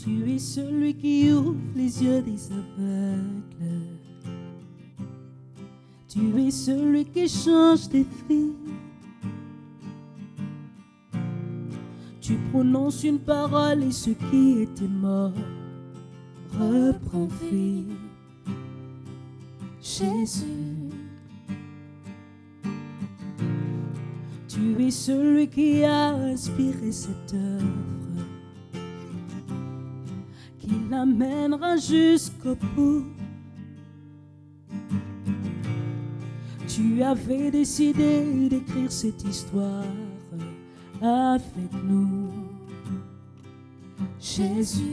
Tu es celui qui ouvre les yeux des aveugles. Tu es celui qui change des vies. Tu prononces une parole et ce qui était mort reprend vie. Jésus, tu es celui qui a inspiré cette œuvre, qui l'amènera jusqu'au bout. Tu avais décidé d'écrire cette histoire avec nous, Jésus.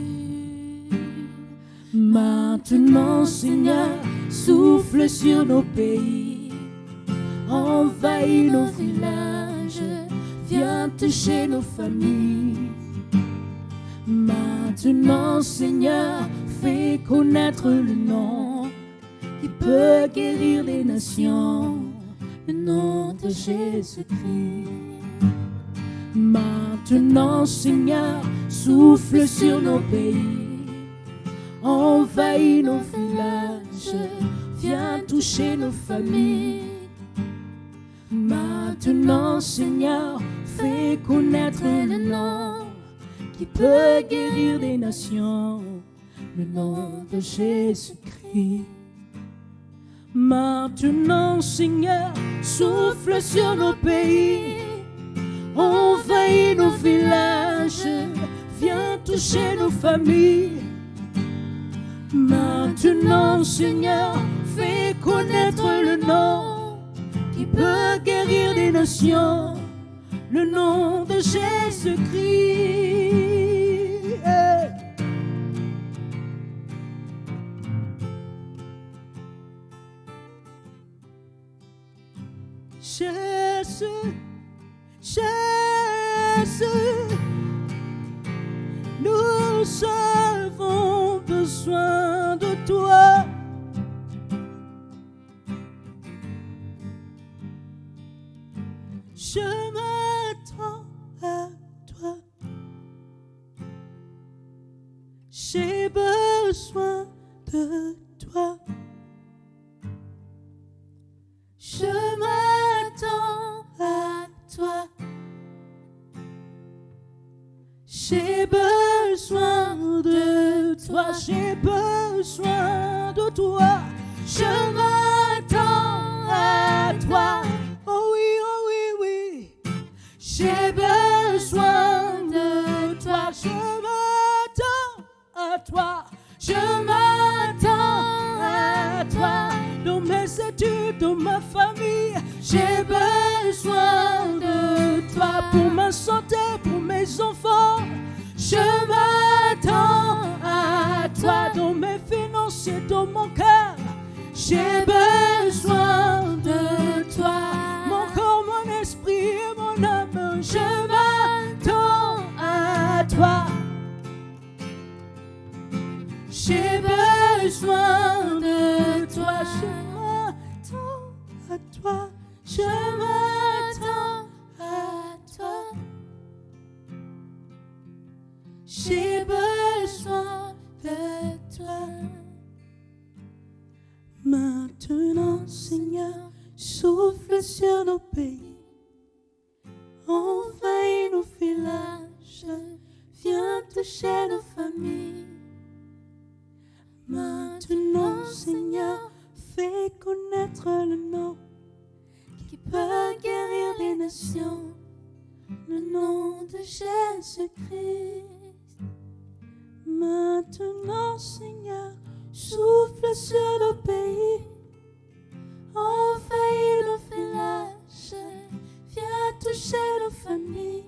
Maintenant, Seigneur, souffle sur nos pays, envahis nos villages, viens toucher nos familles. Maintenant, Seigneur, fais connaître le nom qui peut guérir les nations, le nom de Jésus-Christ. Maintenant, Seigneur, souffle sur nos pays, envahis nos villages, viens toucher nos familles. Maintenant, Seigneur, fais connaître le nom qui peut guérir des nations, le nom de Jésus-Christ. Maintenant, Seigneur, souffle sur nos pays, envahis nos villages, viens toucher nos familles. Maintenant, Seigneur, fais connaître le nom qui peut guérir les nations, le nom de Jésus-Christ. Jésus, Jésus, nous avons besoin de toi. Je m'attends à toi. J'ai besoin de toi. Je m'attends à toi. J'ai besoin de toi. J'ai besoin de toi. Je m'attends à toi. Oh oui, oh oui, oui. J'ai besoin de toi. Je m'attends à toi. Je m'attends à toi. Dans mes études, dans ma famille, j'ai besoin de toi. Pour ma santé, pour mes enfants, je m'attends à toi. Dans mes finances et dans mon cœur, j'ai besoin de toi. Mon corps, mon esprit et mon âme, je m'attends à toi. J'ai besoin de toi. Je m'attends à toi. Je m'attends à toi. J'ai besoin de toi. Maintenant, Seigneur, souffle sur nos pays, envahis nos villages, viens toucher nos familles. Maintenant, Seigneur, fais connaître le nom qui peut guérir les nations, le nom de Jésus-Christ. Maintenant, Seigneur, souffle sur nos pays, envahis nos villages, viens toucher nos familles.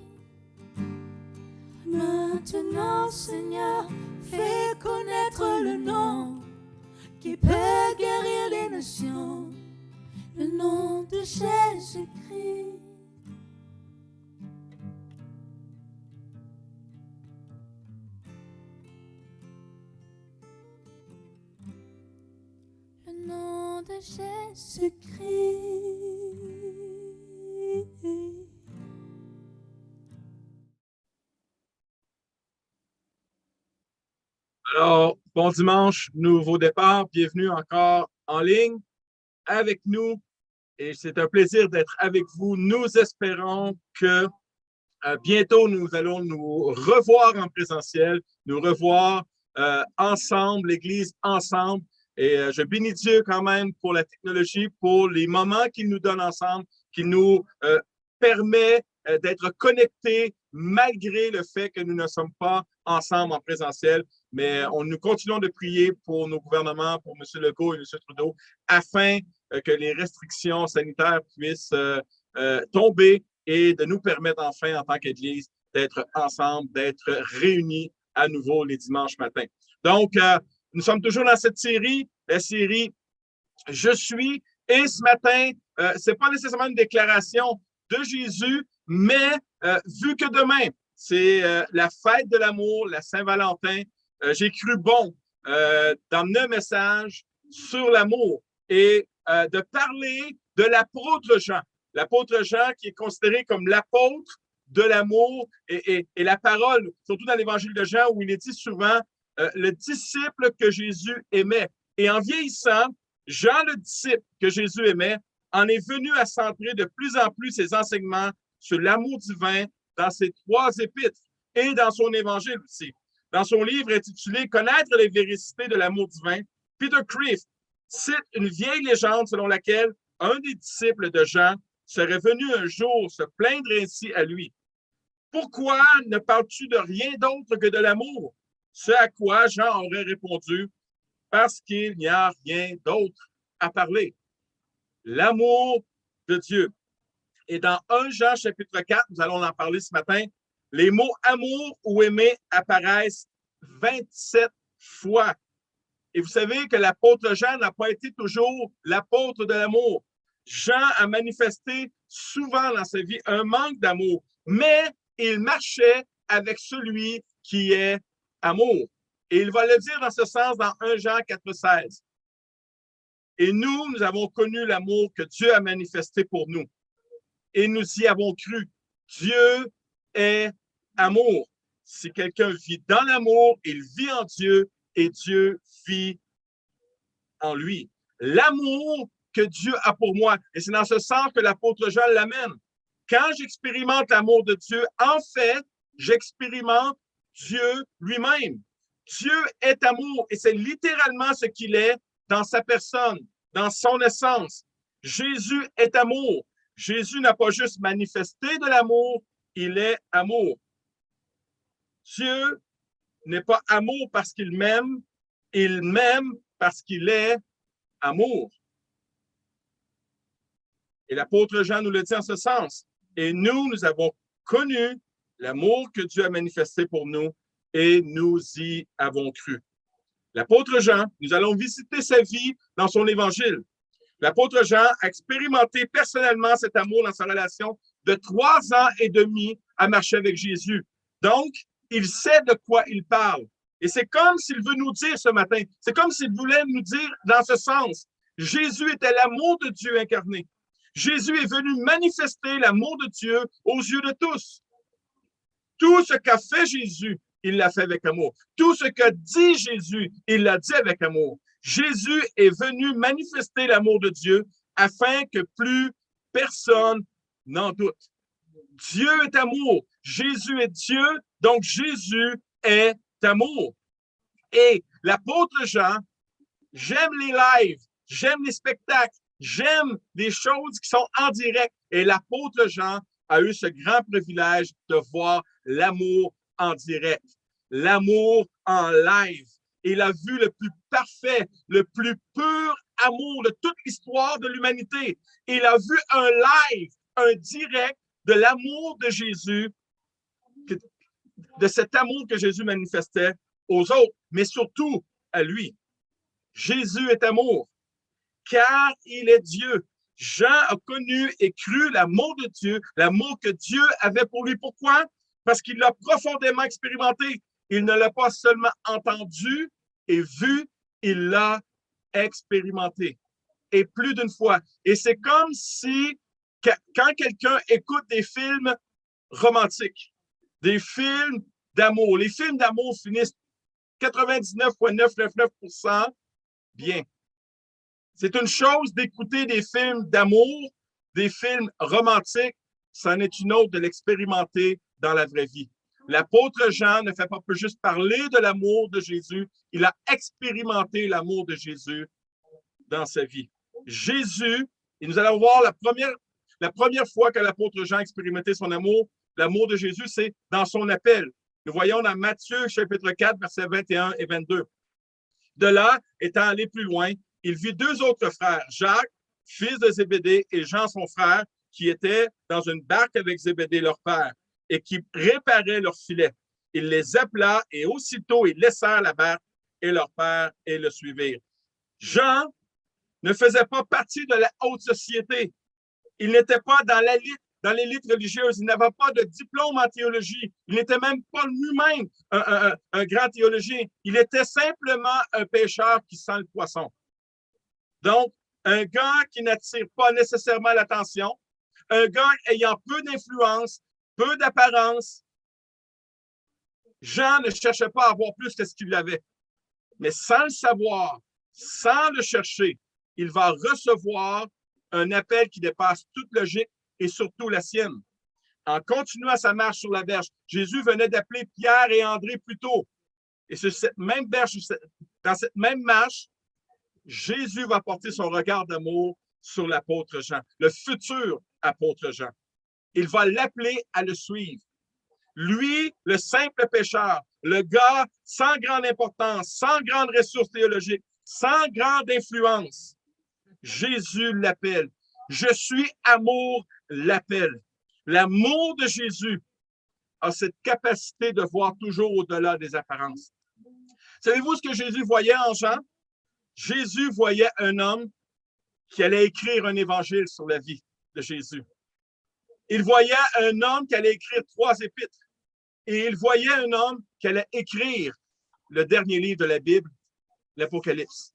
Maintenant, Seigneur, fais connaître le nom qui peut guérir les nations, le nom de Jésus-Christ. Le nom de Jésus-Christ. Alors, bon dimanche, nouveau départ. Bienvenue encore en ligne avec nous. Et c'est un plaisir d'être avec vous. Nous espérons que bientôt, nous allons nous revoir en présentiel, nous revoir ensemble, l'Église ensemble. Et je bénis Dieu quand même pour la technologie, pour les moments qu'il nous donne ensemble, qu'il nous permet d'être connectés malgré le fait que nous ne sommes pas ensemble en présentiel. Mais nous continuons de prier pour nos gouvernements, pour M. Legault et M. Trudeau, afin que les restrictions sanitaires puissent tomber et de nous permettre enfin, en tant qu'Église, d'être ensemble, d'être réunis à nouveau les dimanches matins. Donc, nous sommes toujours dans cette série, la série Je suis. Et ce matin, ce n'est pas nécessairement une déclaration de Jésus, mais vu que demain, c'est la fête de l'amour, la Saint-Valentin, j'ai cru bon d'emmener un message sur l'amour et de parler de l'apôtre Jean. L'apôtre Jean qui est considéré comme l'apôtre de l'amour et la parole, surtout dans l'évangile de Jean où il est dit souvent le disciple que Jésus aimait. Et en vieillissant, Jean le disciple que Jésus aimait en est venu à centrer de plus en plus ses enseignements sur l'amour divin dans ses 3 épîtres et dans son évangile aussi. Dans son livre intitulé Connaître les véricités de l'amour divin, Peter Kreeft cite une vieille légende selon laquelle un des disciples de Jean serait venu un jour se plaindre ainsi à lui. Pourquoi ne parles-tu de rien d'autre que de l'amour? Ce à quoi Jean aurait répondu, parce qu'il n'y a rien d'autre à parler. L'amour de Dieu. Et dans 1 Jean chapitre 4, nous allons en parler ce matin, les mots amour ou aimer apparaissent 27 fois. Et vous savez que l'apôtre Jean n'a pas été toujours l'apôtre de l'amour. Jean a manifesté souvent dans sa vie un manque d'amour, mais il marchait avec celui qui est amour. Et il va le dire dans ce sens dans 1 Jean 4,16. Et nous avons connu l'amour que Dieu a manifesté pour nous. Et nous y avons cru. Dieu est amour. Si quelqu'un vit dans l'amour, il vit en Dieu et Dieu vit en lui. L'amour que Dieu a pour moi. Et c'est dans ce sens que l'apôtre Jean l'amène. Quand j'expérimente l'amour de Dieu, en fait, j'expérimente Dieu lui-même. Dieu est amour et c'est littéralement ce qu'il est dans sa personne, dans son essence. Jésus est amour. Jésus n'a pas juste manifesté de l'amour, il est amour. Dieu n'est pas amour parce qu'il m'aime, il m'aime parce qu'il est amour. Et l'apôtre Jean nous le dit en ce sens. Et nous avons connu l'amour que Dieu a manifesté pour nous et nous y avons cru. L'apôtre Jean, nous allons visiter sa vie dans son évangile. L'apôtre Jean a expérimenté personnellement cet amour dans sa relation de 3 ans et demi à marcher avec Jésus. Donc, il sait de quoi il parle. Et c'est comme s'il veut nous dire ce matin, c'est comme s'il voulait nous dire dans ce sens, Jésus était l'amour de Dieu incarné. Jésus est venu manifester l'amour de Dieu aux yeux de tous. Tout ce qu'a fait Jésus, il l'a fait avec amour. Tout ce que dit Jésus, il l'a dit avec amour. Jésus est venu manifester l'amour de Dieu afin que plus personne n'en doute. Dieu est amour. Jésus est Dieu, donc Jésus est amour. Et l'apôtre Jean, j'aime les lives, j'aime les spectacles, j'aime les choses qui sont en direct. Et l'apôtre Jean a eu ce grand privilège de voir l'amour en direct, l'amour en live. Il a vu le plus parfait, le plus pur amour de toute l'histoire de l'humanité. Il a vu un live, un direct de l'amour de Jésus, de cet amour que Jésus manifestait aux autres, mais surtout à lui. Jésus est amour, car il est Dieu. Jean a connu et cru l'amour de Dieu, l'amour que Dieu avait pour lui. Pourquoi? Parce qu'il l'a profondément expérimenté. Il ne l'a pas seulement entendu et vu, il l'a expérimenté. Et plus d'une fois. Et c'est comme si, quand quelqu'un écoute des films romantiques, des films d'amour, les films d'amour finissent 99,999% bien. C'est une chose d'écouter des films d'amour, des films romantiques, c'en est une autre de l'expérimenter dans la vraie vie. L'apôtre Jean ne fait pas juste parler de l'amour de Jésus, il a expérimenté l'amour de Jésus dans sa vie. Jésus, et nous allons voir la première fois que l'apôtre Jean a expérimenté son amour, l'amour de Jésus, c'est dans son appel. Nous voyons dans Matthieu, chapitre 4, versets 21 et 22. De là, étant allé plus loin, il vit deux autres frères, Jacques, fils de Zébédée, et Jean, son frère, qui étaient dans une barque avec Zébédée, leur père, et qui réparaient leurs filets. Il les appela, et aussitôt, ils laissèrent la barque et leur père et le suivirent. Jean ne faisait pas partie de la haute société. Il n'était pas dans l'élite religieuse. Il n'avait pas de diplôme en théologie. Il n'était même pas lui-même un grand théologien. Il était simplement un pêcheur qui sent le poisson. Donc, un gars qui n'attire pas nécessairement l'attention, un gars ayant peu d'influence, peu d'apparence. Jean ne cherchait pas à avoir plus que ce qu'il avait. Mais sans le savoir, sans le chercher, il va recevoir un appel qui dépasse toute logique et surtout la sienne. En continuant sa marche sur la berge, Jésus venait d'appeler Pierre et André plus tôt. Et sur cette même berge, dans cette même marche, Jésus va porter son regard d'amour sur l'apôtre Jean, le futur apôtre Jean. Il va l'appeler à le suivre. Lui, le simple pécheur, le gars sans grande importance, sans grande ressource théologique, sans grande influence, Jésus l'appelle. Je suis amour l'appelle. L'amour de Jésus a cette capacité de voir toujours au-delà des apparences. Savez-vous ce que Jésus voyait en Jean? Jésus voyait un homme qui allait écrire un évangile sur la vie de Jésus. Il voyait un homme qui allait écrire 3 épîtres. Et il voyait un homme qui allait écrire le dernier livre de la Bible, l'Apocalypse.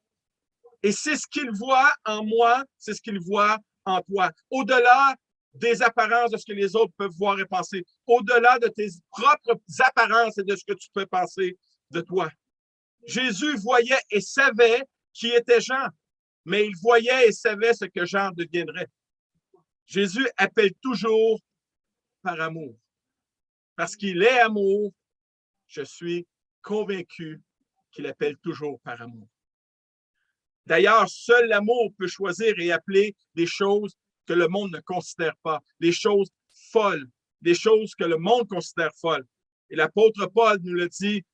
Et c'est ce qu'il voit en moi, c'est ce qu'il voit en toi. Au-delà des apparences de ce que les autres peuvent voir et penser, au-delà de tes propres apparences et de ce que tu peux penser de toi. Jésus voyait et savait qui était Jean, mais il voyait et savait ce que Jean deviendrait. Jésus appelle toujours par amour. Parce qu'il est amour, je suis convaincu qu'il appelle toujours par amour. D'ailleurs, seul l'amour peut choisir et appeler des choses que le monde ne considère pas, des choses folles, des choses que le monde considère folles. Et l'apôtre Paul nous le dit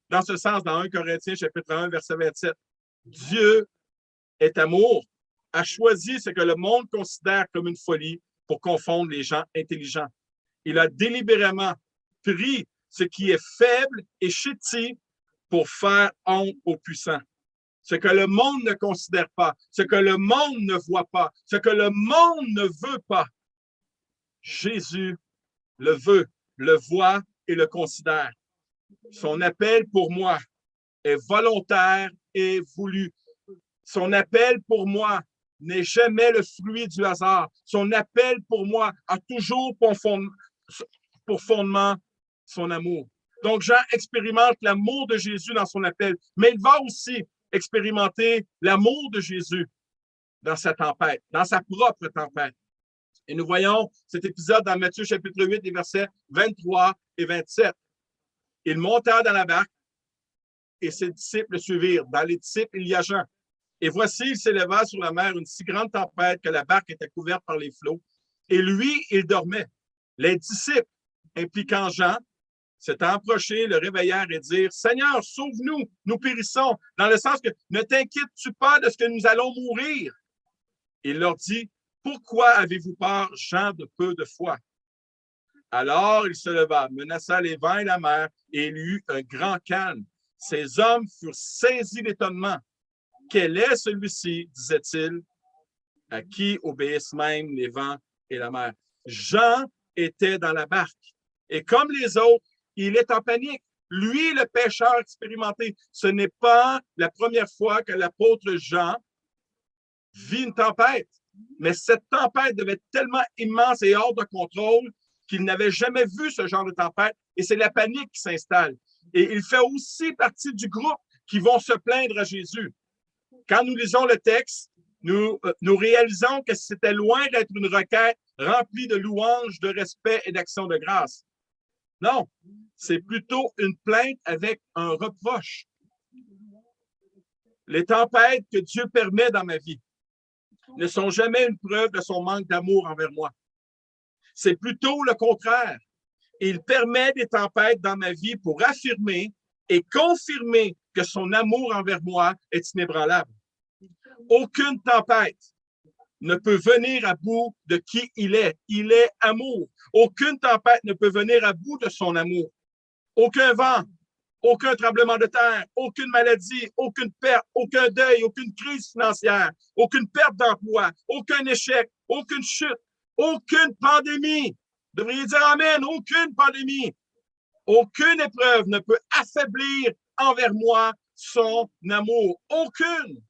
dans ce sens dans 1 Corinthiens, chapitre 1, verset 27. Dieu est amour, a choisi ce que le monde considère comme une folie pour confondre les gens intelligents. Il a délibérément pris ce qui est faible et chétif pour faire honte aux puissants. Ce que le monde ne considère pas, ce que le monde ne voit pas, ce que le monde ne veut pas. Jésus le veut, le voit et le considère. Son appel pour moi est volontaire et voulu. Son appel pour moi n'est jamais le fruit du hasard. Son appel pour moi a toujours pour fondement son amour. Donc, Jean expérimente l'amour de Jésus dans son appel, mais il va aussi expérimenter l'amour de Jésus dans sa tempête, dans sa propre tempête. Et nous voyons cet épisode dans Matthieu chapitre 8, les versets 23 et 27. Ils montèrent dans la barque et ses disciples le suivirent. Dans les disciples, il y a Jean. Et voici, il s'éleva sur la mer une si grande tempête que la barque était couverte par les flots. Et lui, il dormait. Les disciples, impliquant Jean, s'étant approchés, le réveillèrent et dirent « Seigneur, sauve-nous, nous périssons. » Dans le sens que « Ne t'inquiètes-tu pas de ce que nous allons mourir? » Il leur dit « Pourquoi avez-vous peur, gens de peu de foi? » Alors il se leva, menaça les vents et la mer, et il y eut un grand calme. Ces hommes furent saisis d'étonnement. « Quel est celui-ci, disait-il, à qui obéissent même les vents et la mer? » Jean était dans la barque. Et comme les autres, il est en panique. Lui, le pêcheur expérimenté, ce n'est pas la première fois que l'apôtre Jean vit une tempête. Mais cette tempête devait être tellement immense et hors de contrôle qu'il n'avait jamais vu ce genre de tempête. Et c'est la panique qui s'installe. Et il fait aussi partie du groupe qui vont se plaindre à Jésus. Quand nous lisons le texte, nous réalisons que c'était loin d'être une requête remplie de louanges, de respect et d'actions de grâce. Non, c'est plutôt une plainte avec un reproche. Les tempêtes que Dieu permet dans ma vie ne sont jamais une preuve de son manque d'amour envers moi. C'est plutôt le contraire. Il permet des tempêtes dans ma vie pour affirmer et confirmer que son amour envers moi est inébranlable. Aucune tempête ne peut venir à bout de qui il est. Il est amour. Aucune tempête ne peut venir à bout de son amour. Aucun vent, aucun tremblement de terre, aucune maladie, aucune perte, aucun deuil, aucune crise financière, aucune perte d'emploi, aucun échec, aucune chute, aucune pandémie. Vous devriez dire amen, aucune pandémie, aucune épreuve ne peut affaiblir envers moi son amour. Aucune.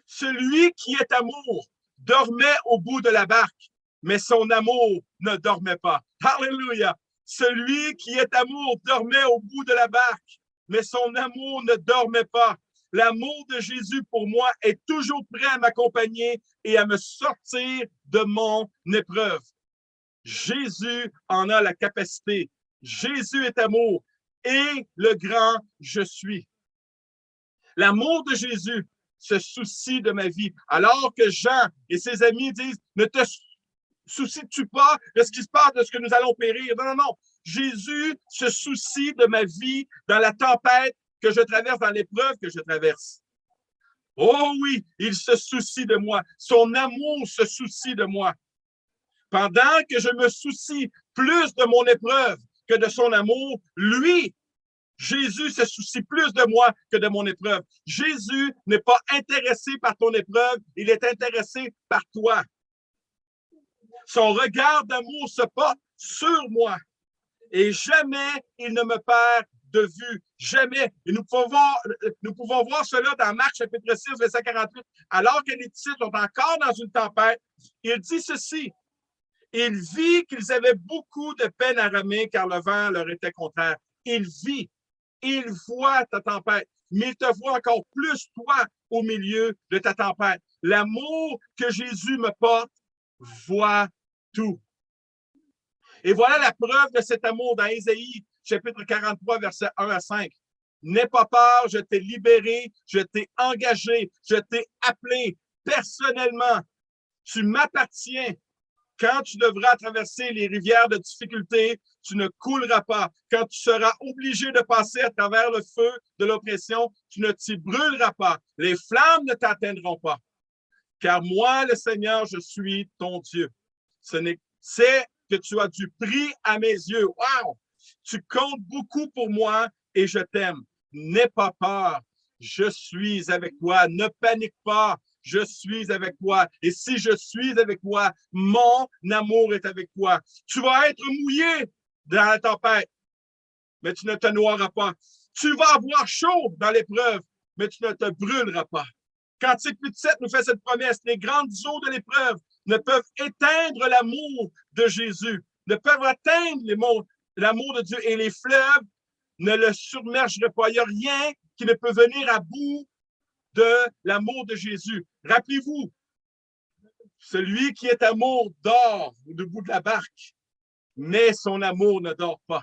Celui qui est amour dormait au bout de la barque, mais son amour ne dormait pas. Alléluia. Celui qui est amour dormait au bout de la barque, mais son amour ne dormait pas. L'amour de Jésus pour moi est toujours prêt à m'accompagner et à me sortir de mon épreuve. Jésus en a la capacité. Jésus est amour et le grand je suis. L'amour de Jésus se soucie de ma vie. Alors que Jean et ses amis disent, ne te soucies-tu pas de ce qui se passe, de ce que nous allons périr? Non, non, non. Jésus se soucie de ma vie dans la tempête que je traverse, dans l'épreuve que je traverse. Oh oui, il se soucie de moi. Son amour se soucie de moi. Pendant que je me soucie plus de mon épreuve que de son amour, lui, Jésus se soucie plus de moi que de mon épreuve. Jésus n'est pas intéressé par ton épreuve, il est intéressé par toi. Son regard d'amour se porte sur moi et jamais il ne me perd de vue. Jamais. Et nous pouvons voir cela dans Marc chapitre 6, verset 48. Alors que les disciples sont encore dans une tempête, il dit ceci. Il vit qu'ils avaient beaucoup de peine à ramer car le vent leur était contraire. Il vit, il voit ta tempête, mais il te voit encore plus toi au milieu de ta tempête. L'amour que Jésus me porte voit tout. Et voilà la preuve de cet amour dans Ésaïe, chapitre 43, versets 1 à 5. N'aie pas peur, je t'ai libéré, je t'ai engagé, je t'ai appelé personnellement. Tu m'appartiens. Quand tu devras traverser les rivières de difficulté, tu ne couleras pas. Quand tu seras obligé de passer à travers le feu de l'oppression, tu ne t'y brûleras pas. Les flammes ne t'atteindront pas. Car moi, le Seigneur, je suis ton Dieu. C'est que tu as du prix à mes yeux. Wow! Tu comptes beaucoup pour moi et je t'aime. N'aie pas peur. Je suis avec toi. Ne panique pas. Je suis avec toi. Et si je suis avec toi, mon amour est avec toi. Tu vas être mouillé dans la tempête, mais tu ne te noieras pas. Tu vas avoir chaud dans l'épreuve, mais tu ne te brûleras pas. Cantique 8:7 nous fait cette promesse. Les grandes eaux de l'épreuve ne peuvent éteindre l'amour de Jésus, ne peuvent atteindre l'amour de Dieu. Et les fleuves ne le submergeraient pas. Il n'y a rien qui ne peut venir à bout de l'amour de Jésus. Rappelez-vous, celui qui est amour dort au bout de la barque, mais son amour ne dort pas.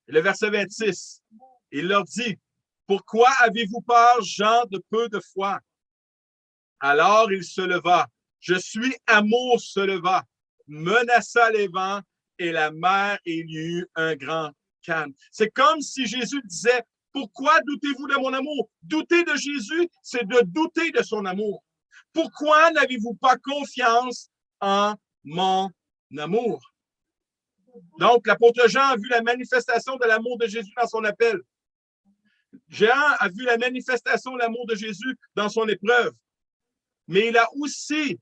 Et le verset 26, il leur dit, « Pourquoi avez-vous peur, gens de peu de foi? » Alors il se leva. Je suis amour se leva, menaça les vents et la mer, et il y eut un grand calme. C'est comme si Jésus disait, pourquoi doutez-vous de mon amour? Douter de Jésus, c'est de douter de son amour. Pourquoi n'avez-vous pas confiance en mon amour? Donc, l'apôtre Jean a vu la manifestation de l'amour de Jésus dans son appel. Jean a vu la manifestation de l'amour de Jésus dans son épreuve. Mais il a aussi,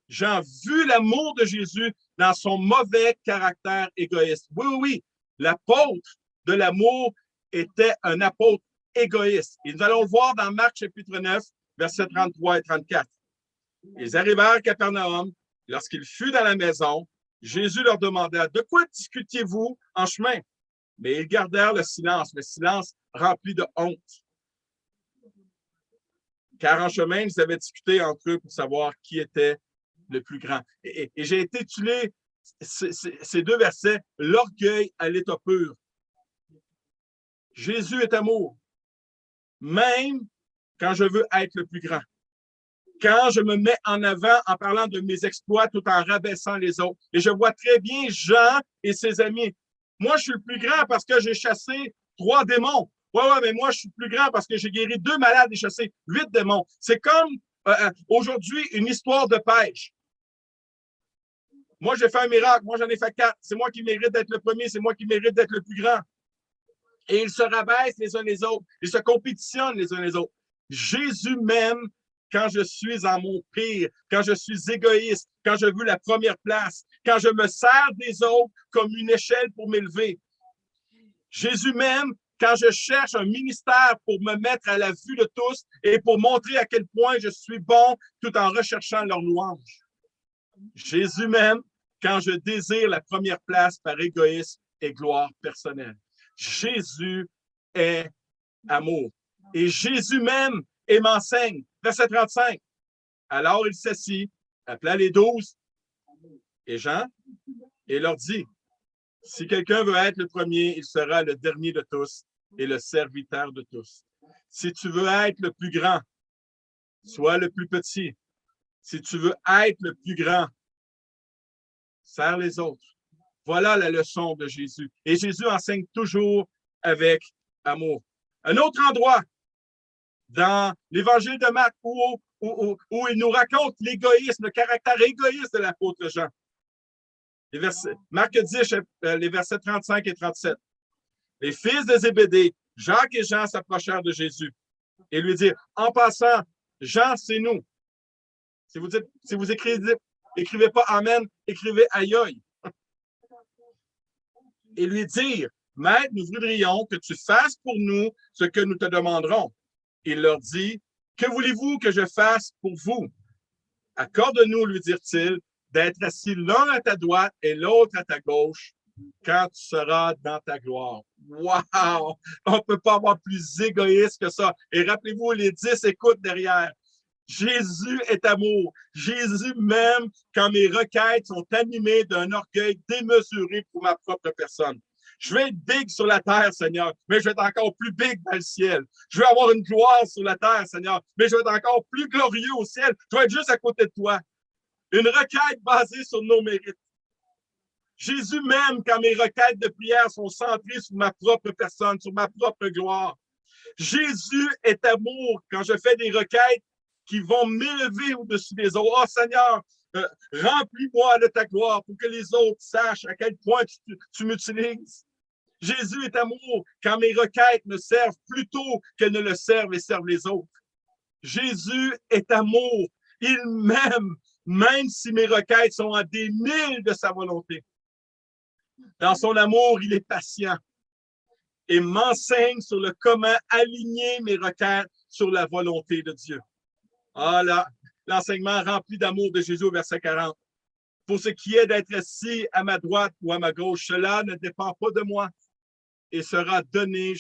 Jean, vu l'amour de Jésus dans son mauvais caractère égoïste. Oui, oui, oui, l'apôtre de l'amour était un apôtre égoïste. Et nous allons le voir dans Marc chapitre 9, versets 33 et 34. Ils arrivèrent à Capernaum. Lorsqu'il fut dans la maison, Jésus leur demanda, « De quoi discutiez-vous en chemin? » Mais ils gardèrent le silence rempli de honte. Car en chemin, ils avaient discuté entre eux pour savoir qui était le plus grand. Et j'ai intitulé ces deux versets « L'orgueil à l'état pur ». Jésus est amour, même quand je veux être le plus grand. Quand je me mets en avant en parlant de mes exploits tout en rabaissant les autres. Et je vois très bien Jean et ses amis. Moi, je suis le plus grand parce que j'ai chassé 3 démons. Ouais, mais moi, je suis plus grand parce que j'ai guéri 2 malades et chassé 8 démons. C'est comme aujourd'hui une histoire de pêche. Moi, j'ai fait un miracle. Moi, j'en ai fait 4. C'est moi qui mérite d'être le premier. C'est moi qui mérite d'être le plus grand. Et ils se rabaissent les uns les autres. Ils se compétitionnent les uns les autres. Jésus m'aime quand je suis en mon pire, quand je suis égoïste, quand je veux la première place, quand je me sers des autres comme une échelle pour m'élever. Jésus m'aime quand je cherche un ministère pour me mettre à la vue de tous et pour montrer à quel point je suis bon tout en recherchant leur louange. Jésus m'aime quand je désire la première place par égoïsme et gloire personnelle. Jésus est amour. Et Jésus m'aime et m'enseigne. Verset 35. Alors il s'assit, appela les 12 et Jean, et leur dit, si quelqu'un veut être le premier, il sera le dernier de tous et le serviteur de tous. Si tu veux être le plus grand, sois le plus petit. Si tu veux être le plus grand, sers les autres. Voilà la leçon de Jésus. Et Jésus enseigne toujours avec amour. Un autre endroit, dans l'Évangile de Marc, où il nous raconte l'égoïsme, le caractère égoïste de l'apôtre Jean. Marc 10, les versets 35 et 37. Les fils de Zébédée, Jacques et Jean s'approchèrent de Jésus et lui dirent, en passant, Jean, c'est nous. Si vous écrivez pas Amen, écrivez aïe aïe. Et lui dire, Maître, nous voudrions que tu fasses pour nous ce que nous te demanderons. Il leur dit, que voulez-vous que je fasse pour vous? Accorde-nous, lui dirent-ils, d'être assis l'un à ta droite et l'autre à ta gauche quand tu seras dans ta gloire. Wow! On ne peut pas avoir plus égoïste que ça. Et rappelez-vous, les 10 écoutes derrière. Jésus est amour. Jésus m'aime quand mes requêtes sont animées d'un orgueil démesuré pour ma propre personne. Je vais être big sur la terre, Seigneur, mais je vais être encore plus big dans le ciel. Je vais avoir une gloire sur la terre, Seigneur, mais je vais être encore plus glorieux au ciel. Je vais être juste à côté de toi. Une requête basée sur nos mérites. Jésus m'aime quand mes requêtes de prière sont centrées sur ma propre personne, sur ma propre gloire. Jésus est amour quand je fais des requêtes qui vont m'élever au-dessus des autres. Oh Seigneur, remplis-moi de ta gloire pour que les autres sachent à quel point tu m'utilises. Jésus est amour quand mes requêtes me servent plutôt qu'elles ne le servent et servent les autres. Jésus est amour. Il m'aime, même si mes requêtes sont à des milles de sa volonté. Dans son amour, il est patient et m'enseigne sur le comment aligner mes requêtes sur la volonté de Dieu. Ah là, l'enseignement rempli d'amour de Jésus au verset 40. Pour ce qui est d'être assis à ma droite ou à ma gauche, cela ne dépend pas de moi et sera donné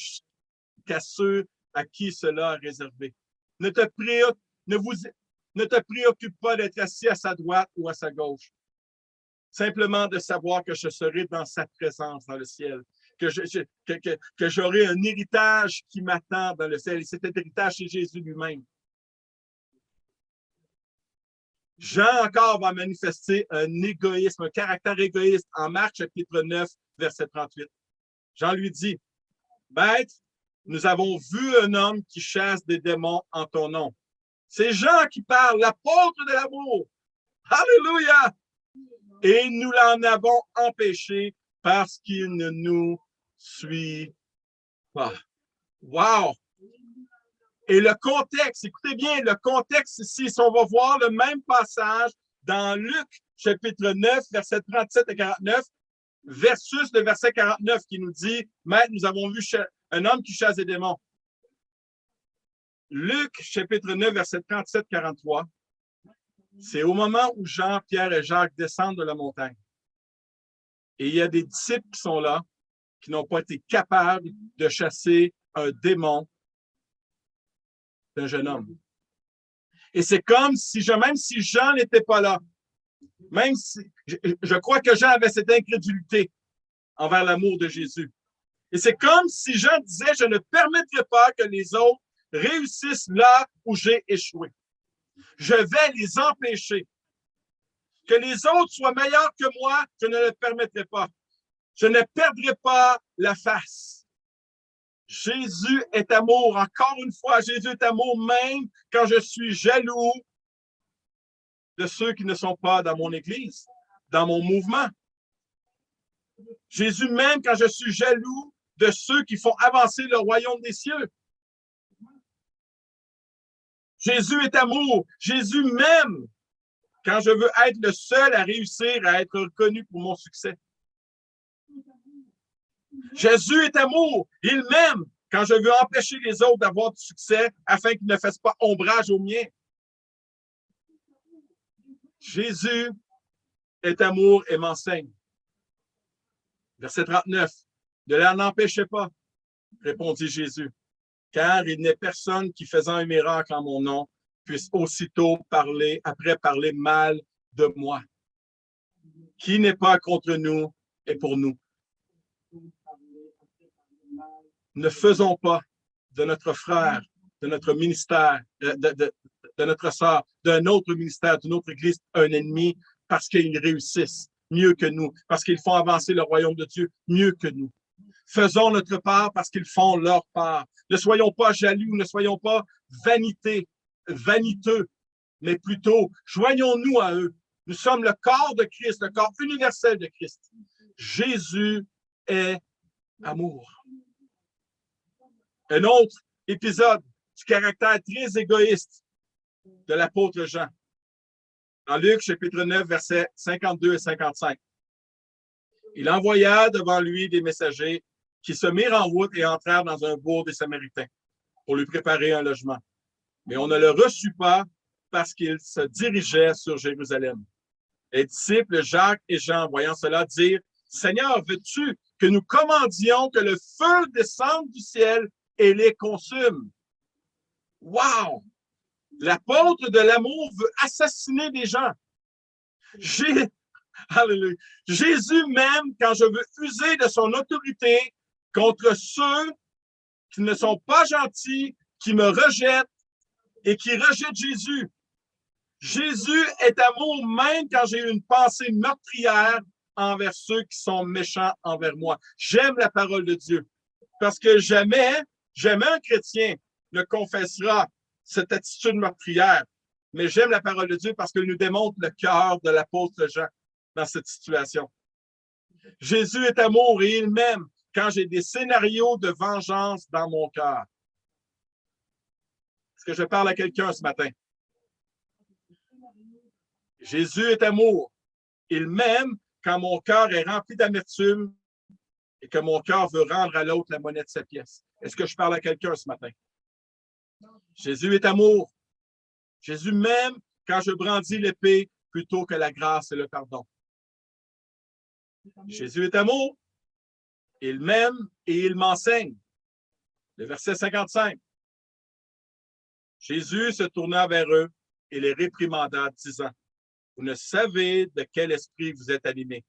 qu'à ceux à qui cela est réservé. Ne te préoccupe pas d'être assis à sa droite ou à sa gauche. Simplement de savoir que je serai dans sa présence dans le ciel, que j'aurai un héritage qui m'attend dans le ciel. Et cet héritage, c'est Jésus lui-même. Jean encore va manifester un égoïsme, un caractère égoïste en Marc chapitre 9, verset 38. Jean lui dit, Maître, nous avons vu un homme qui chasse des démons en ton nom. C'est Jean qui parle, l'apôtre de l'amour. Alléluia! Et nous l'en avons empêché parce qu'il ne nous suit pas. Wow! Et le contexte, écoutez bien, le contexte ici, si on va voir le même passage dans Luc, chapitre 9, versets 37 et 49, versus le verset 49 qui nous dit, Maître, nous avons vu un homme qui chasse des démons. Luc, chapitre 9, verset 37-43, c'est au moment où Jean, Pierre et Jacques descendent de la montagne. Et il y a des disciples qui sont là, qui n'ont pas été capables de chasser un démon d'un jeune homme. Et c'est comme si, même si Jean n'était pas là, même si, je crois que Jean avait cette incrédulité envers l'amour de Jésus. Et c'est comme si Jean disait, je ne permettrai pas que les autres réussissent là où j'ai échoué. Je vais les empêcher. Que les autres soient meilleurs que moi, je ne le permettrai pas. Je ne perdrai pas la face. Jésus est amour. Encore une fois, Jésus est amour même quand je suis jaloux de ceux qui ne sont pas dans mon église, dans mon mouvement. Jésus m'aime quand je suis jaloux de ceux qui font avancer le royaume des cieux. Jésus est amour. Jésus m'aime quand je veux être le seul à réussir à être reconnu pour mon succès. Jésus est amour. Il m'aime quand je veux empêcher les autres d'avoir du succès afin qu'ils ne fassent pas ombrage au mien. Jésus est amour et m'enseigne. Verset 39. Ne l'en empêchez pas, répondit Jésus, car il n'est personne qui, faisant un miracle en mon nom, puisse aussitôt après parler mal de moi. Qui n'est pas contre nous est pour nous. Ne faisons pas de notre frère, de notre ministère, de notre sœur, d'un autre ministère, d'une autre église, un ennemi parce qu'ils réussissent mieux que nous, parce qu'ils font avancer le royaume de Dieu mieux que nous. Faisons notre part parce qu'ils font leur part. Ne soyons pas jaloux, ne soyons pas vaniteux, mais plutôt joignons-nous à eux. Nous sommes le corps de Christ, le corps universel de Christ. Jésus est amour. Un autre épisode du caractère très égoïste de l'apôtre Jean. Dans Luc, chapitre 9, versets 52 et 55. Il envoya devant lui des messagers qui se mirent en route et entrèrent dans un bourg des Samaritains pour lui préparer un logement. Mais on ne le reçut pas parce qu'il se dirigeait sur Jérusalem. Les disciples Jacques et Jean, voyant cela, dirent, « Seigneur, veux-tu que nous commandions que le feu descende du ciel et les consume? » Wow! L'apôtre de l'amour veut assassiner des gens. Alléluia. Jésus m'aime quand je veux user de son autorité contre ceux qui ne sont pas gentils, qui me rejettent et qui rejettent Jésus. Jésus est amour même quand j'ai une pensée meurtrière envers ceux qui sont méchants envers moi. J'aime la parole de Dieu parce que jamais un chrétien ne confessera cette attitude meurtrière. Mais j'aime la parole de Dieu parce qu'elle nous démontre le cœur de l'apôtre Jean dans cette situation. Jésus est amour et il m'aime quand j'ai des scénarios de vengeance dans mon cœur. Est-ce que je parle à quelqu'un ce matin? Jésus est amour. Il m'aime quand mon cœur est rempli d'amertume et que mon cœur veut rendre à l'autre la monnaie de sa pièce. Est-ce que je parle à quelqu'un ce matin? Jésus est amour. Jésus m'aime quand je brandis l'épée plutôt que la grâce et le pardon. Jésus est amour. Il m'aime et il m'enseigne. Le verset 55. Jésus se tourna vers eux et les réprimanda, disant, « Vous ne savez de quel esprit vous êtes animés,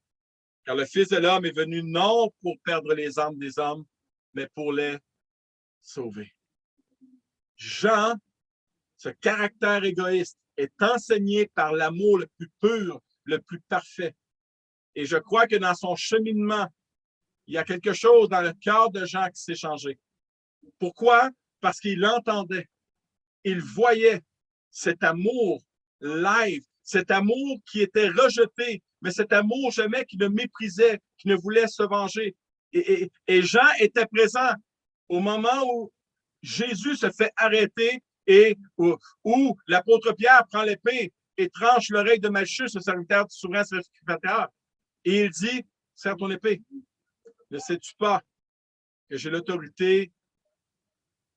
car le Fils de l'homme est venu non pour perdre les âmes des hommes, mais pour les sauver. » Jean, ce caractère égoïste, est enseigné par l'amour le plus pur, le plus parfait. Et je crois que dans son cheminement, il y a quelque chose dans le cœur de Jean qui s'est changé. Pourquoi? Parce qu'il entendait, il voyait cet amour live, cet amour qui était rejeté, mais cet amour jamais qui le méprisait, qui ne voulait se venger. Et Jean était présent au moment où Jésus se fait arrêter et où l'apôtre Pierre prend l'épée et tranche l'oreille de Malchus, le serviteur du souverain sacrificateur. Et il dit, « Serre ton épée. Ne sais-tu pas que j'ai l'autorité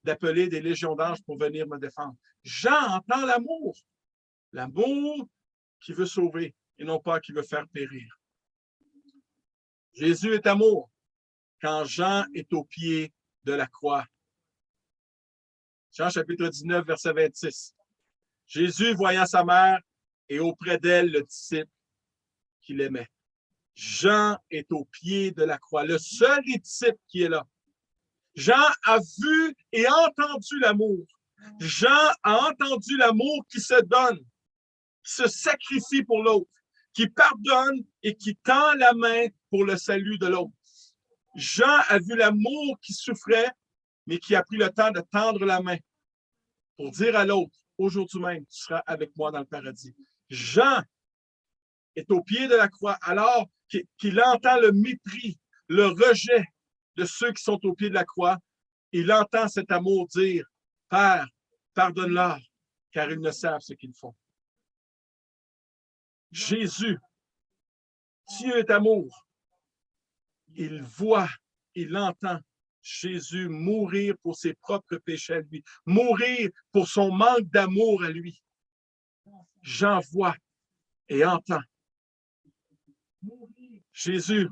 d'appeler des légions d'anges pour venir me défendre? » Jean entend l'amour. L'amour qui veut sauver et non pas qui veut faire périr. Jésus est amour. quand Jean est au pied de la croix. Jean chapitre 19, verset 26. Jésus, voyant sa mère et auprès d'elle le disciple qu'il aimait. Jean est au pied de la croix, le seul des disciples qui est là. Jean a vu et entendu l'amour. Jean a entendu l'amour qui se donne, qui se sacrifie pour l'autre, qui pardonne et qui tend la main pour le salut de l'autre. Jean a vu l'amour qui souffrait, mais qui a pris le temps de tendre la main pour dire à l'autre, aujourd'hui même, tu seras avec moi dans le paradis. Jean est au pied de la croix alors qu'il entend le mépris, le rejet de ceux qui sont au pied de la croix. Il entend cet amour dire, Père, pardonne-leur, car ils ne savent ce qu'ils font. Jésus, Dieu est amour. Il voit, il entend Jésus mourir pour ses propres péchés à lui, mourir pour son manque d'amour à lui. Jean voit et entend. Jésus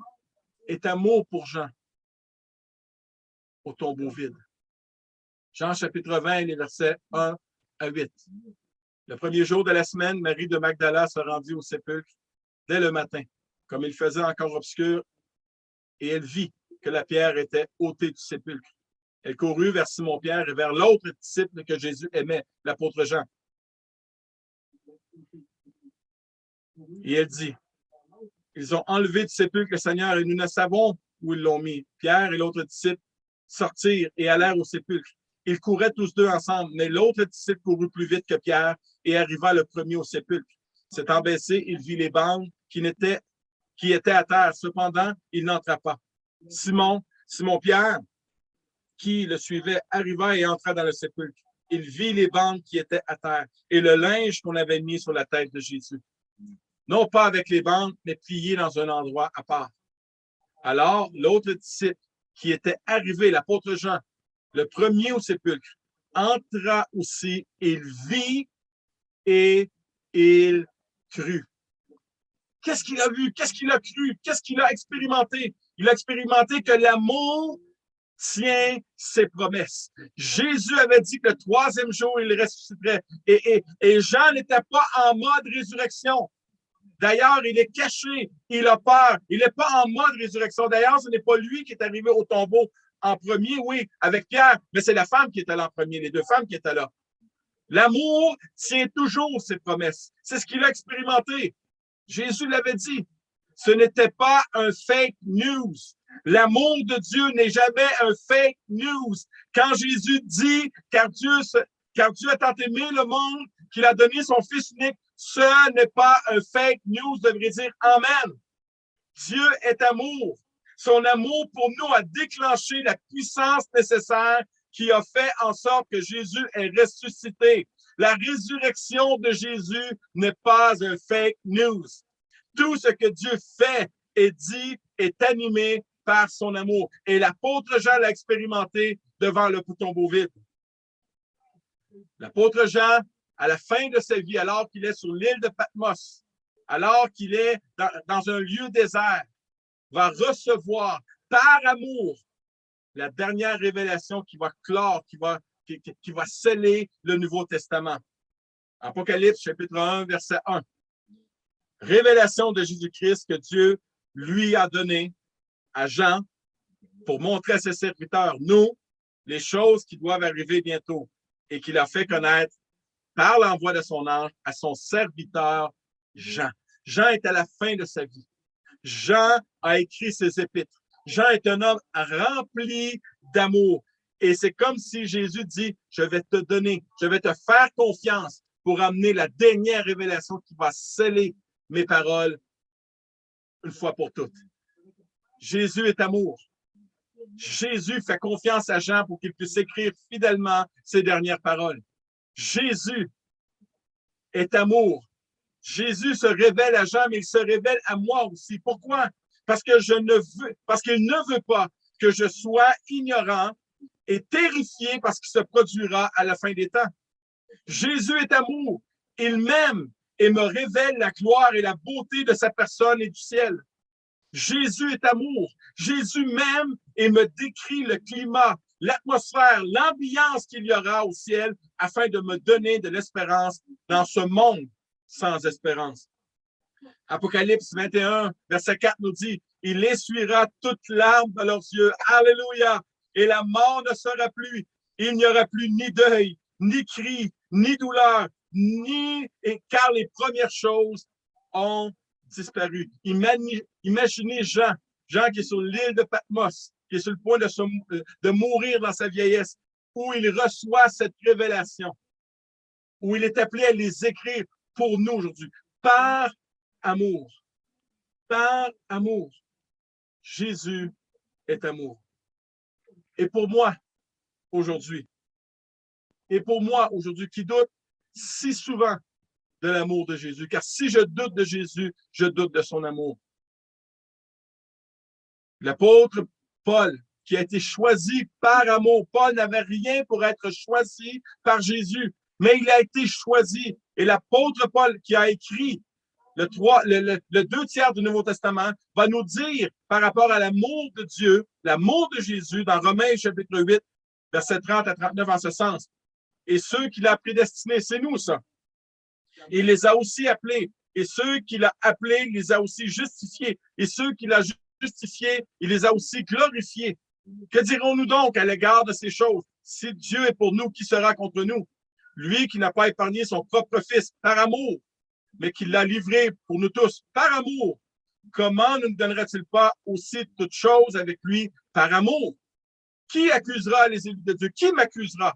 est amour pour Jean au tombeau vide. Jean chapitre 20, les versets 1 à 8. Le premier jour de la semaine, Marie de Magdala se rendit au sépulcre dès le matin, comme il faisait encore obscur, et elle vit que la pierre était ôtée du sépulcre. Elle courut vers Simon-Pierre et vers l'autre disciple que Jésus aimait, l'apôtre Jean. Et elle dit, ils ont enlevé du sépulcre le Seigneur et nous ne savons où ils l'ont mis. Pierre et l'autre disciple sortirent et allèrent au sépulcre. Ils couraient tous deux ensemble, mais l'autre disciple courut plus vite que Pierre et arriva le premier au sépulcre. S'étant baissé, il vit les bandes qui étaient à terre. Cependant, il n'entra pas. Simon-Pierre, qui le suivait, arriva et entra dans le sépulcre. Il vit les bandes qui étaient à terre et le linge qu'on avait mis sur la tête de Jésus. Non pas avec les bandes, mais plié dans un endroit à part. Alors, l'autre disciple qui était arrivé, l'apôtre Jean, le premier au sépulcre, entra aussi, il vit et il crut. Qu'est-ce qu'il a vu? Qu'est-ce qu'il a cru? Qu'est-ce qu'il a expérimenté? Il a expérimenté que l'amour tient ses promesses. Jésus avait dit que le troisième jour, il ressusciterait. Et Jean n'était pas en mode résurrection. D'ailleurs, il est caché, il a peur. Il n'est pas en mode résurrection. D'ailleurs, ce n'est pas lui qui est arrivé au tombeau en premier, oui, avec Pierre, mais c'est la femme qui était là en premier, les deux femmes qui étaient là. L'amour tient toujours ses promesses. C'est ce qu'il a expérimenté. Jésus l'avait dit. Ce n'était pas un fake news. L'amour de Dieu n'est jamais un fake news. Quand Jésus dit, car Dieu a tant aimé le monde qu'il a donné son Fils unique, ce n'est pas un fake news, devrait dire Amen. Dieu est amour. Son amour pour nous a déclenché la puissance nécessaire qui a fait en sorte que Jésus est ressuscité. La résurrection de Jésus n'est pas un fake news. Tout ce que Dieu fait et dit est animé par son amour. Et l'apôtre Jean l'a expérimenté devant le tombeau vide. L'apôtre Jean, à la fin de sa vie, alors qu'il est sur l'île de Patmos, alors qu'il est dans un lieu désert, va recevoir par amour la dernière révélation qui va clore, qui va sceller le Nouveau Testament. Apocalypse, chapitre 1, verset 1. Révélation de Jésus-Christ que Dieu lui a donné à Jean pour montrer à ses serviteurs, nous, les choses qui doivent arriver bientôt et qu'il a fait connaître par l'envoi de son ange à son serviteur Jean. Jean est à la fin de sa vie. Jean a écrit ses épîtres. Jean est un homme rempli d'amour. Et c'est comme si Jésus dit, je vais te donner, je vais te faire confiance pour amener la dernière révélation qui va sceller mes paroles une fois pour toutes. Jésus est amour. Jésus fait confiance à Jean pour qu'il puisse écrire fidèlement ses dernières paroles. Jésus est amour. Jésus se révèle à Jean, mais il se révèle à moi aussi. Pourquoi? Parce qu'il ne veut pas que je sois ignorant et terrifié par ce qui se produira à la fin des temps. Jésus est amour. Il m'aime et me révèle la gloire et la beauté de sa personne et du ciel. Jésus est amour. Jésus m'aime et me décrit le climat, l'atmosphère, l'ambiance qu'il y aura au ciel afin de me donner de l'espérance dans ce monde sans espérance. Apocalypse 21, verset 4 nous dit, il essuiera toutes larmes de leurs yeux. Alléluia! Et la mort ne sera plus. Il n'y aura plus ni deuil, ni cri, ni douleur, car les premières choses ont disparu. Imaginez Jean qui est sur l'île de Patmos, qui est sur le point de mourir dans sa vieillesse, où il reçoit cette révélation, où il est appelé à les écrire pour nous aujourd'hui, par amour. Par amour. Jésus est amour. Et pour moi, aujourd'hui, qui doute si souvent de l'amour de Jésus, car si je doute de Jésus, je doute de son amour. L'apôtre Paul, qui a été choisi par amour, Paul n'avait rien pour être choisi par Jésus, mais il a été choisi. Et l'apôtre Paul, qui a écrit le 2 tiers du Nouveau Testament, va nous dire par rapport à l'amour de Dieu, l'amour de Jésus, dans Romains chapitre 8, versets 30 à 39 en ce sens. Et ceux qu'il a prédestinés, c'est nous ça. Il les a aussi appelés. Et ceux qu'il a appelés, il les a aussi justifiés. Et ceux qu'il a justifiés, il les a aussi glorifiés. Que dirons-nous donc à l'égard de ces choses? Si Dieu est pour nous, qui sera contre nous? Lui qui n'a pas épargné son propre Fils par amour, mais qui l'a livré pour nous tous par amour, comment ne nous donnera-t-il pas aussi toutes choses avec lui par amour? Qui accusera les élus de Dieu? Qui m'accusera?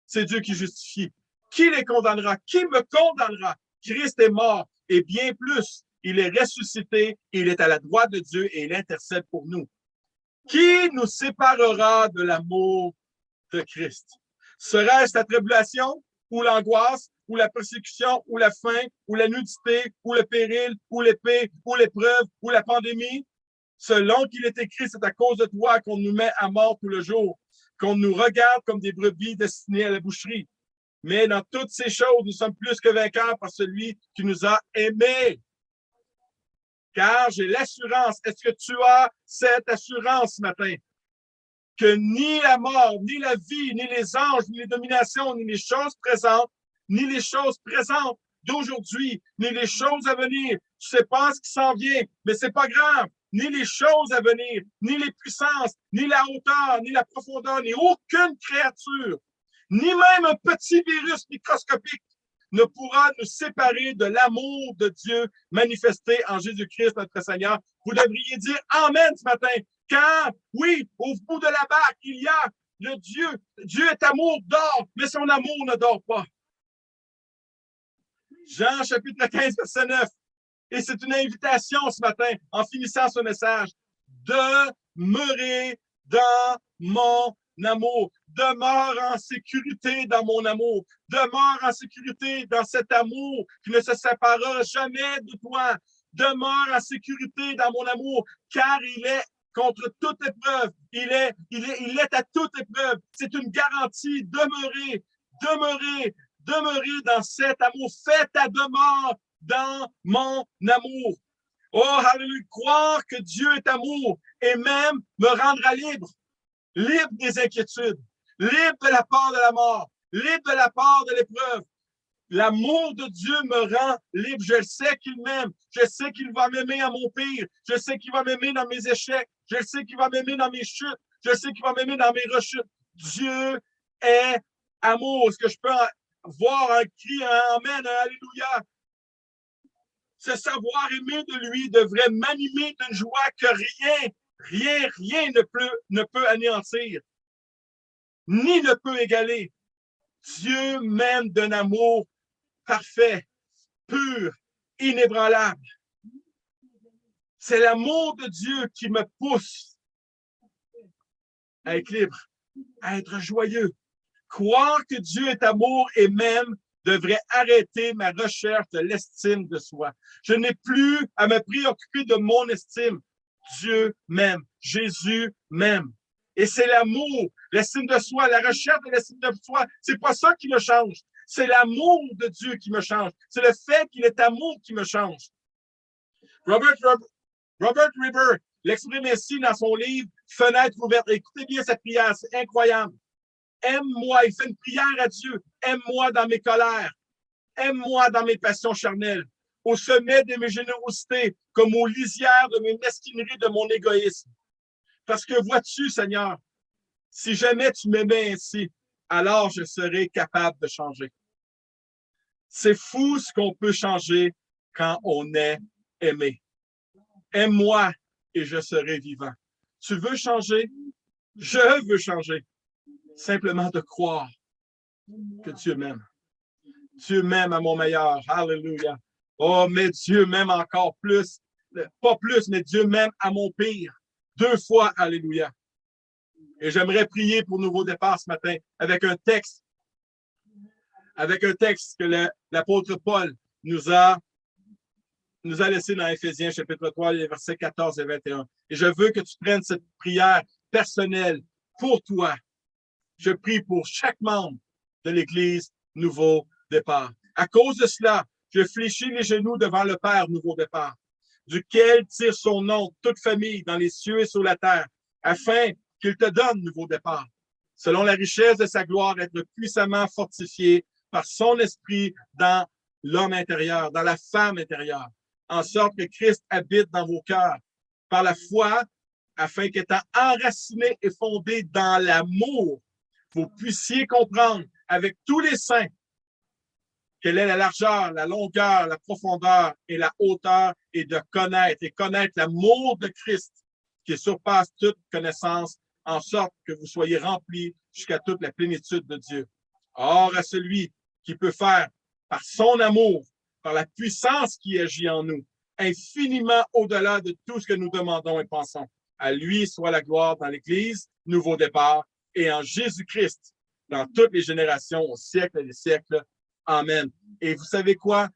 C'est Dieu qui justifie. Qui les condamnera? Qui me condamnera? Christ est mort et bien plus, il est ressuscité, il est à la droite de Dieu et il intercède pour nous. Qui nous séparera de l'amour de Christ? Serait-ce la tribulation ou l'angoisse ou la persécution ou la faim ou la nudité ou le péril ou l'épée ou l'épreuve ou la pandémie? Selon qu'il est écrit, c'est à cause de toi qu'on nous met à mort tout le jour, qu'on nous regarde comme des brebis destinées à la boucherie. Mais dans toutes ces choses, nous sommes plus que vainqueurs par celui qui nous a aimés. Car j'ai l'assurance. Est-ce que tu as cette assurance ce matin? Que ni la mort, ni la vie, ni les anges, ni les dominations, ni les choses présentes, ni les choses présentes d'aujourd'hui, ni les choses à venir. Tu sais pas ce qui s'en vient, mais c'est pas grave. Ni les choses à venir, ni les puissances, ni la hauteur, ni la profondeur, ni aucune créature, ni même un petit virus microscopique ne pourra nous séparer de l'amour de Dieu manifesté en Jésus-Christ, notre Seigneur. Vous devriez dire Amen ce matin, car oui, au bout de la barque, il y a le Dieu. Dieu est amour, dort, mais son amour ne dort pas. Jean chapitre 15, verset 9. Et c'est une invitation ce matin, en finissant ce message, demeurer dans mon amour. Demeure en sécurité dans mon amour. Demeure en sécurité dans cet amour qui ne se séparera jamais de toi. Demeure en sécurité dans mon amour, car il est contre toute épreuve. Il est à toute épreuve. C'est une garantie. Demeurez dans cet amour. Fais ta demeure dans mon amour. Oh, hallelujah, croire que Dieu est amour et même me rendra libre des inquiétudes, libre de la peur de la mort, libre de la peur de l'épreuve. L'amour de Dieu me rend libre. Je sais qu'il m'aime. Je sais qu'il va m'aimer à mon pire. Je sais qu'il va m'aimer dans mes échecs. Je sais qu'il va m'aimer dans mes chutes. Je sais qu'il va m'aimer dans mes rechutes. Dieu est amour. Est-ce que je peux voir un cri, un amen, un alléluia? Ce savoir aimer de lui devrait m'animer d'une joie que rien ne peut anéantir, ni ne peut égaler. Dieu m'aime d'un amour parfait, pur, inébranlable. C'est l'amour de Dieu qui me pousse à être libre, à être joyeux. Croire que Dieu est amour et même devrait arrêter ma recherche de l'estime de soi. Je n'ai plus à me préoccuper de mon estime. Dieu m'aime. Jésus m'aime. Et c'est l'amour, l'estime de soi, la recherche de l'estime de soi. C'est pas ça qui me change. C'est l'amour de Dieu qui me change. C'est le fait qu'il est amour qui me change. Robert Robert River l'exprime ainsi dans son livre Fenêtre ouverte. Écoutez bien cette prière, c'est incroyable. Aime-moi, il fait une prière à Dieu. Aime-moi dans mes colères. Aime-moi dans mes passions charnelles. Au sommet de mes générosités, comme aux lisières de mes mesquineries, de mon égoïsme. Parce que vois-tu, Seigneur, si jamais tu m'aimais ainsi, alors je serai capable de changer. C'est fou ce qu'on peut changer quand on est aimé. Aime-moi et je serai vivant. Tu veux changer? Je veux changer. Simplement de croire que Dieu m'aime. Dieu m'aime à mon meilleur. Alléluia. Oh, mais Dieu m'aime encore plus. Pas plus, mais Dieu m'aime à mon pire. 2 fois, alléluia. Et j'aimerais prier pour Nouveau Départ ce matin avec un texte que l'apôtre Paul nous a laissé dans Éphésiens, chapitre 3, les versets 14 et 21. Et je veux que tu prennes cette prière personnelle pour toi. Je prie pour chaque membre de l'Église Nouveau Départ. À cause de cela, je fléchis les genoux devant le Père Nouveau Départ, duquel tire son nom toute famille dans les cieux et sur la terre, afin qu'il te donne nouveau départ, selon la richesse de sa gloire, être puissamment fortifié par son esprit dans l'homme intérieur, dans la femme intérieure, en sorte que Christ habite dans vos cœurs par la foi, afin qu'étant enraciné et fondé dans l'amour, vous puissiez comprendre avec tous les saints quelle est la largeur, la longueur, la profondeur et la hauteur, et de connaître l'amour de Christ qui surpasse toute connaissance, en sorte que vous soyez remplis jusqu'à toute la plénitude de Dieu. Or, à celui qui peut faire par son amour, par la puissance qui agit en nous, infiniment au-delà de tout ce que nous demandons et pensons. À lui soit la gloire dans l'Église, Nouveau Départ, et en Jésus-Christ, dans toutes les générations, au siècle des siècles. Amen. Et vous savez quoi?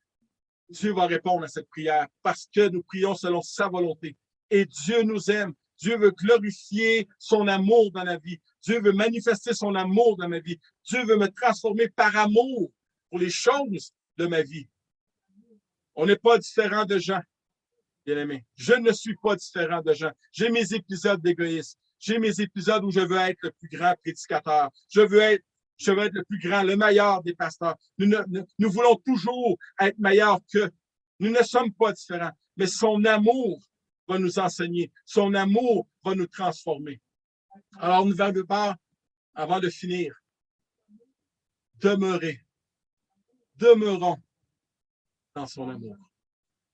Dieu va répondre à cette prière parce que nous prions selon sa volonté. Et Dieu nous aime. Dieu veut glorifier son amour dans la vie. Dieu veut manifester son amour dans ma vie. Dieu veut me transformer par amour pour les choses de ma vie. On n'est pas différent de Jean, bien-aimé. Je ne suis pas différent de Jean. J'ai mes épisodes d'égoïsme. J'ai mes épisodes où je veux être le plus grand prédicateur. Je veux être le plus grand, le meilleur des pasteurs. Nous voulons toujours être meilleurs qu'eux. Nous ne sommes pas différents, mais son amour va nous enseigner. Son amour va nous transformer. Alors, nous allons pas, avant de finir, demeurons dans son amour.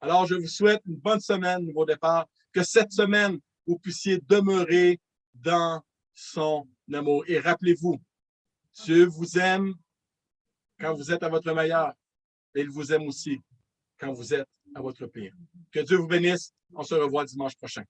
Alors, je vous souhaite une bonne semaine, Nouveau Départ, que cette semaine, vous puissiez demeurer dans son amour. Et rappelez-vous, Dieu vous aime quand vous êtes à votre meilleur, et il vous aime aussi quand vous êtes à votre pire. Que Dieu vous bénisse. On se revoit dimanche prochain.